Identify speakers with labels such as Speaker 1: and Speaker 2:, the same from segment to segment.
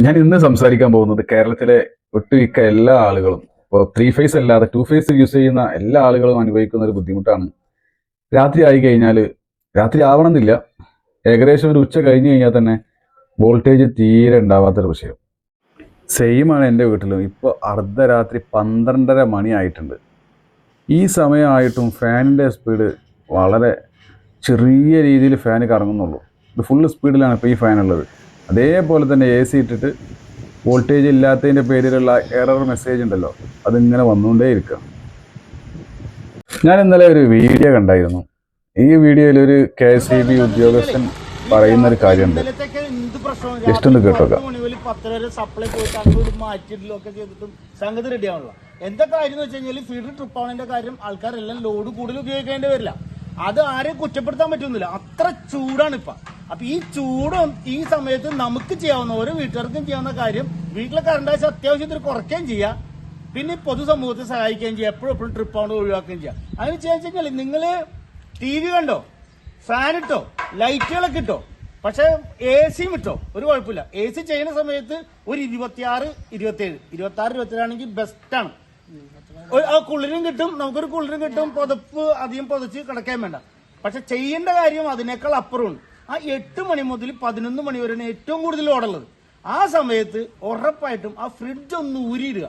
Speaker 1: ഞാൻ ഇന്ന് സംസാരിക്കാൻ പോകുന്നത് കേരളത്തിലെ ഒട്ടുമിക്ക എല്ലാ ആളുകളും ഇപ്പോൾ 3 ഫേസ് അല്ലാതെ 2 ഫേസ് യൂസ് ചെയ്യുന്ന എല്ലാ ആളുകളും അനുഭവിക്കുന്ന ഒരു ബുദ്ധിമുട്ടാണ്. രാത്രി ആയി കഴിഞ്ഞാൽ, രാത്രി ആവണമെന്നില്ല, ഏകദേശം ഒരു ഉച്ച കഴിഞ്ഞ് കഴിഞ്ഞാൽ തന്നെ വോൾട്ടേജ് തീരെ ഉണ്ടാവാത്തൊരു വിഷയം. സെയിമാണ് എൻ്റെ വീട്ടിലും. ഇപ്പോൾ അർദ്ധരാത്രി 12:30 മണി ആയിട്ടുണ്ട്. ഈ സമയമായിട്ടും ഫാനിൻ്റെ സ്പീഡ് വളരെ ചെറിയ രീതിയിൽ ഫാന് കറങ്ങുന്നുള്ളൂ. ഇത് ഫുള്ള് സ്പീഡിലാണ് ഇപ്പോൾ ഈ ഫാനുള്ളത്. അതേപോലെ തന്നെ AC ഇട്ടിട്ട് വോൾട്ടേജ് ഇല്ലാത്തതിൻ്റെ പേരിലുള്ള എറർ മെസ്സേജ് ഉണ്ടല്ലോ, അതിങ്ങനെ വന്നുകൊണ്ടേ ഇരിക്കുക. ഞാൻ ഇന്നലെ ഒരു വീഡിയോ കണ്ടായിരുന്നു. ഈ വീഡിയോയിൽ ഒരു KSEB ഉദ്യോഗസ്ഥൻ പറയുന്ന ഒരു കാര്യമുണ്ട്. ജസ്റ്റ് ഒന്ന് കേട്ടോക്കാം.
Speaker 2: സംഗതി റെഡിയാണല്ലോ. എന്താ കാര്യം എന്ന് വെച്ച് കഴിഞ്ഞാൽ ഫീഡർ ട്രിപ്പ് ആവുന്നതിന്റെ കാര്യം ആൾക്കാരെല്ലാം ലോഡ് കൂടുതൽ ഉപയോഗിക്കേണ്ടി വരില്ല. അത് ആരെയും കുറ്റപ്പെടുത്താൻ പറ്റുന്നില്ല, അത്ര ചൂടാണ് ഇപ്പൊ. അപ്പൊ ഈ ചൂടും ഈ സമയത്ത് നമുക്ക് ചെയ്യാവുന്ന, ഓരോ വീട്ടുകാർക്കും ചെയ്യാവുന്ന കാര്യം, വീട്ടിലെ കറണ്ട് ആഴ്ച അത്യാവശ്യത്തിന് കുറയ്ക്കുകയും ചെയ്യാം, പിന്നെ പൊതുസമൂഹത്തെ സഹായിക്കുകയും ചെയ്യാം, എപ്പോഴും ട്രിപ്പ് ആവുന്നത് ഒഴിവാക്കുകയും ചെയ്യാം. അങ്ങനെ ചെയ്യാൻ കഴിഞ്ഞാൽ നിങ്ങള് TV കണ്ടോ, ഫാൻ ഇട്ടോ, ലൈറ്റുകളൊക്കെ ഇട്ടോ, പക്ഷെ AC ഇട്ടോ, ഒരു കുഴപ്പമില്ല. AC ചെയ്യുന്ന സമയത്ത് ഒരു 26, 27, 26 ആണെങ്കിൽ ബെസ്റ്റാണ്. കുളിരും കിട്ടും, നമുക്കൊരു കുളിരും കിട്ടും, പുതപ്പ് അധികം പുതച്ച് കിടക്കാൻ വേണ്ട. പക്ഷെ ചെയ്യേണ്ട കാര്യം അതിനേക്കാൾ അപ്പുറമാണ്. ആ 8 മണി മുതൽ 11 മണി വരെയാണ് ഏറ്റവും കൂടുതൽ ഓടുള്ളത്. ആ സമയത്ത് ഉറപ്പായിട്ടും ആ ഫ്രിഡ്ജ് ഒന്ന് ഊരിയിടുക.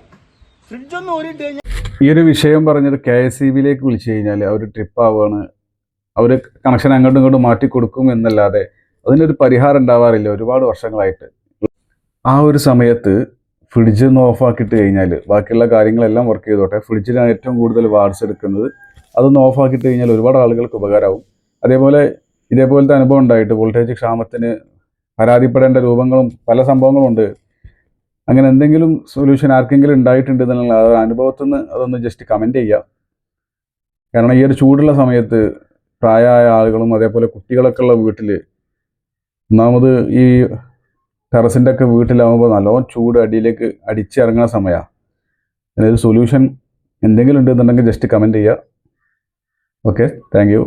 Speaker 2: ഫ്രിഡ്ജ് ഒന്ന് ഊരിയിട്ട് കഴിഞ്ഞാൽ
Speaker 1: ഈ ഒരു വിഷയം പറഞ്ഞിട്ട് KSEBിലേക്ക് വിളിച്ചു കഴിഞ്ഞാൽ അവർ ട്രിപ്പ് ആവുകയാണ്, അവർ കണക്ഷൻ അങ്ങോട്ടും ഇങ്ങോട്ടും മാറ്റി കൊടുക്കും എന്നല്ലാതെ അതിനൊരു പരിഹാരം ഉണ്ടാവാറില്ല ഒരുപാട് വർഷങ്ങളായിട്ട്. ആ ഒരു സമയത്ത് ഫ്രിഡ്ജ് ഒന്ന് ഓഫാക്കിയിട്ട് കഴിഞ്ഞാൽ ബാക്കിയുള്ള കാര്യങ്ങളെല്ലാം വർക്ക് ചെയ്തോട്ടെ, ഫ്രിഡ്ജിലാണ് ഏറ്റവും കൂടുതൽ വാർഡ്സ് എടുക്കുന്നത്, അതൊന്ന് ഓഫാക്കിയിട്ട് കഴിഞ്ഞാൽ ഒരുപാട് ആളുകൾക്ക് ഉപകാരമാവും. അതേപോലെ ഇതേപോലത്തെ അനുഭവം ഉണ്ടായിട്ട് വോൾട്ടേജ് ക്ഷാമത്തിന് പരാതിപ്പെടേണ്ട രൂപങ്ങളും പല സംഭവങ്ങളും ഉണ്ട്. അങ്ങനെ എന്തെങ്കിലും സൊല്യൂഷൻ ആർക്കെങ്കിലും ഉണ്ടായിട്ടുണ്ട് എന്നുള്ള അനുഭവത്തിൽ നിന്ന് അതൊന്ന് ജസ്റ്റ് കമൻറ്റ് ചെയ്യുക. കാരണം ഈ ഒരു ചൂടുള്ള സമയത്ത് പ്രായമായ ആളുകളും അതേപോലെ കുട്ടികളൊക്കെ ഉള്ള വീട്ടിൽ, ഒന്നാമത് ഈ ടെറസിൻ്റെ ഒക്കെ വീട്ടിലാവുമ്പോൾ നല്ലോണം ചൂട് അടിയിലേക്ക് അടിച്ചിറങ്ങുന്ന സമയമാണ്. അതിനൊരു സൊല്യൂഷൻ എന്തെങ്കിലും ഉണ്ടെന്നുണ്ടെങ്കിൽ ജസ്റ്റ് കമൻറ്റ് ചെയ്യുക. Okay, thank you.